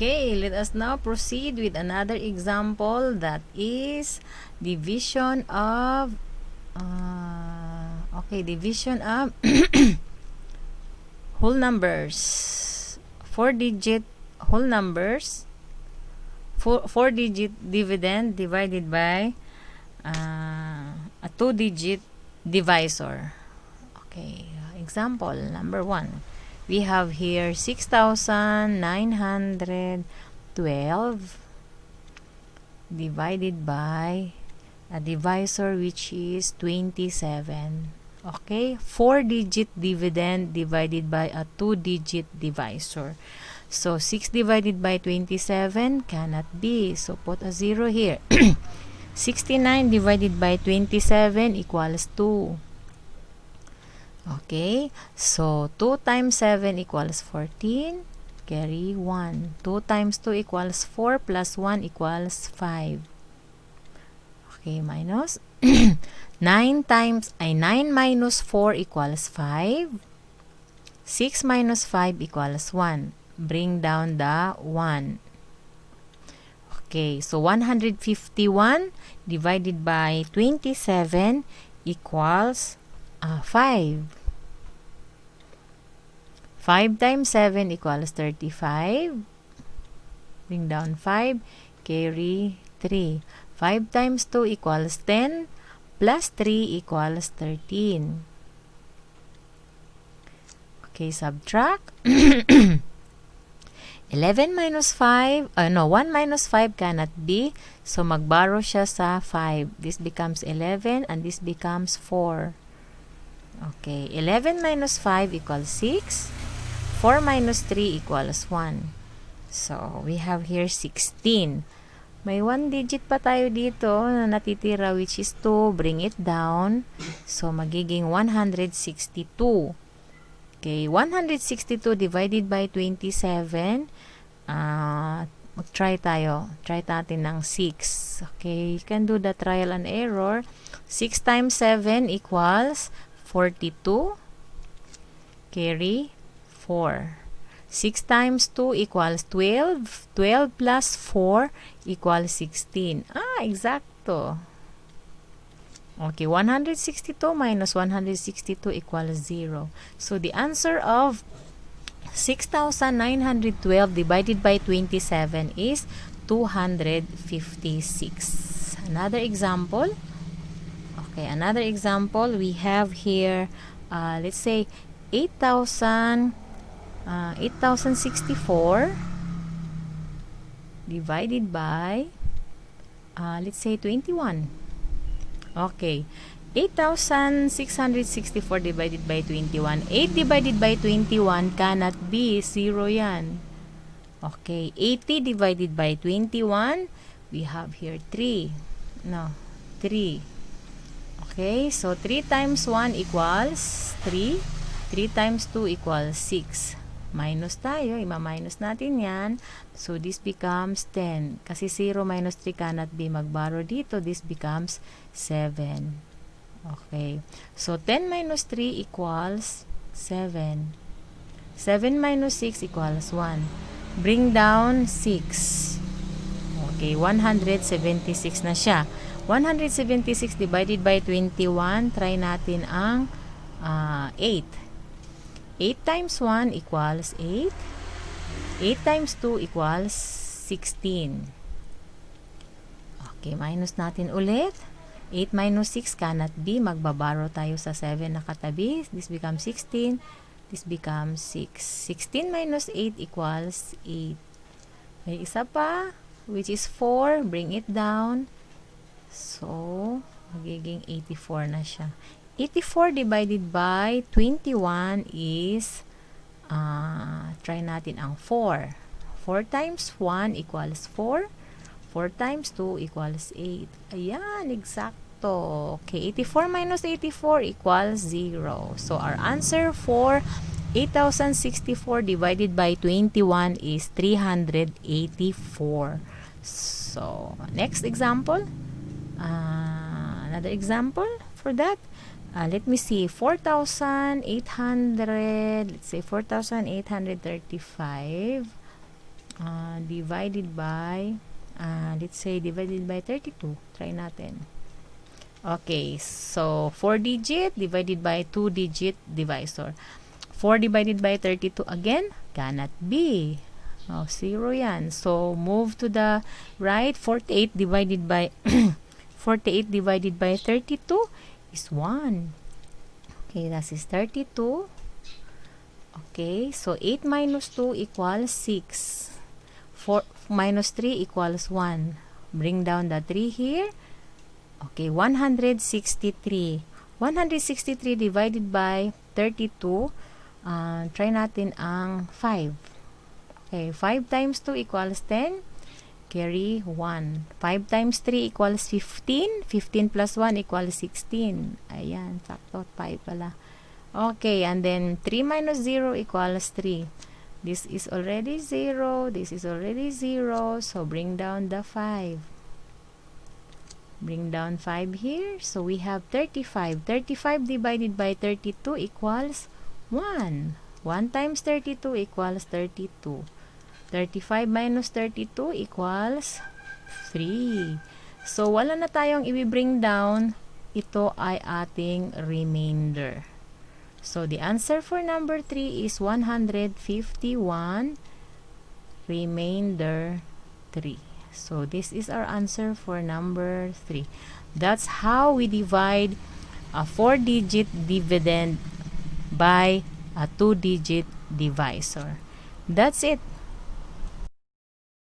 Okay, let us now proceed with another example, that is division of division of whole numbers. 4-digit whole numbers, 4-digit dividend divided by a 2-digit divisor. Okay, example number 1. We have here 6,912 divided by a divisor which is 27. Okay, 4-digit dividend divided by a 2-digit divisor. So 6 divided by 27 cannot be. So put a 0 here. 69 divided by 27 equals 2. Okay, so 2 times 7 equals 14. Carry 1. 2 times 2 equals 4 plus 1 equals 5. Okay, minus 9 minus 4 equals 5. 6 minus 5 equals 1. Bring down the 1. Okay, so 151 divided by 27 equals 5. 5 times 7 equals 35. Bring down 5. Carry 3. 5 times 2 equals 10. Plus 3 equals 13. Okay, subtract. 11 minus 5, 1 minus 5 cannot be. So, magborrow siya sa 5. This becomes 11 and this becomes 4. Okay, 11 minus 5 equals 6. 4 minus 3 equals 1. So, we have here 16. May 1 digit pa tayo dito na natitira which is 2. Bring it down. So, magiging 162. Okay, 162 divided by 27. Mag-try tayo. Try natin ng 6. Okay, you can do the trial and error. 6 times 7 equals 42. Carry 4. 6 times 2 equals 12. 12 plus 4 equals 16. Exacto. Okay, 162 minus 162 equals 0. So, the answer of 6,912 divided by 27 is 256. Another example. Okay, another example. We have here, let's say, 8,064 divided by, let's say, 21. Okay, 8,664 divided by 21. 8 divided by 21 cannot be. 0 yan. Okay, 80 divided by 21. We have here 3. No, 3. Okay, so 3 times 1 equals 3. 3 times 2 equals 6. Minus tayo, ima-minus natin yan. So, this becomes 10. Kasi 0 minus 3 cannot be. Magborrow dito, this becomes 7. Okay. So, 10 minus 3 equals 7. 7 minus 6 equals 1. Bring down 6. Okay, 176 na siya. 176 divided by 21. Try natin ang 8. 8 times 1 equals 8. 8 times 2 equals 16. Okay, minus natin ulit. 8 minus 6 cannot be. Magbaborrow tayo sa 7 na katabi. This becomes 16. This becomes 6. 16 minus 8 equals 8. May isa pa, which is 4. Bring it down. So, magiging 84 na siya. 84 divided by 21 is, try natin ang 4. 4 times 1 equals 4. 4 times 2 equals 8. Ayan, exacto. Okay, 84 minus 84 equals 0. So, our answer for 8,064 divided by 21 is 384. So, next example. Another example for that. Let me see, 4,800, let's say 4,835. divided by, let's say, divided by 32. Try natin. Okay, so 4-digit divided by 2-digit divisor. 4 divided by 32 again, cannot be. Oh, 0 yan. So, move to the right. 48 divided by 48 divided by 32 is 1. Okay, that is 32. Okay, so 8 minus 2 equals 6. 4 minus 3 equals 1. Bring down the 3 here. Okay, 163. 163 divided by 32. Try natin ang 5. Okay, 5 times 2 equals 10. Carry 1. 5 times 3 equals 15. 15 plus 1 equals 16. Ayan, sakto. 5 pala. Okay, and then 3 minus 0 equals 3. This is already 0. This is already 0. So, bring down the 5. Bring down 5 here. So, we have 35. 35 divided by 32 equals 1. 1 times 32 equals 32. 35 minus 32 equals 3. So, wala na tayong i-bring down. Ito ay ating remainder. So, the answer for number 3 is 151, remainder 3. So, this is our answer for number 3. That's how we divide a 4-digit dividend by a 2-digit divisor. That's it.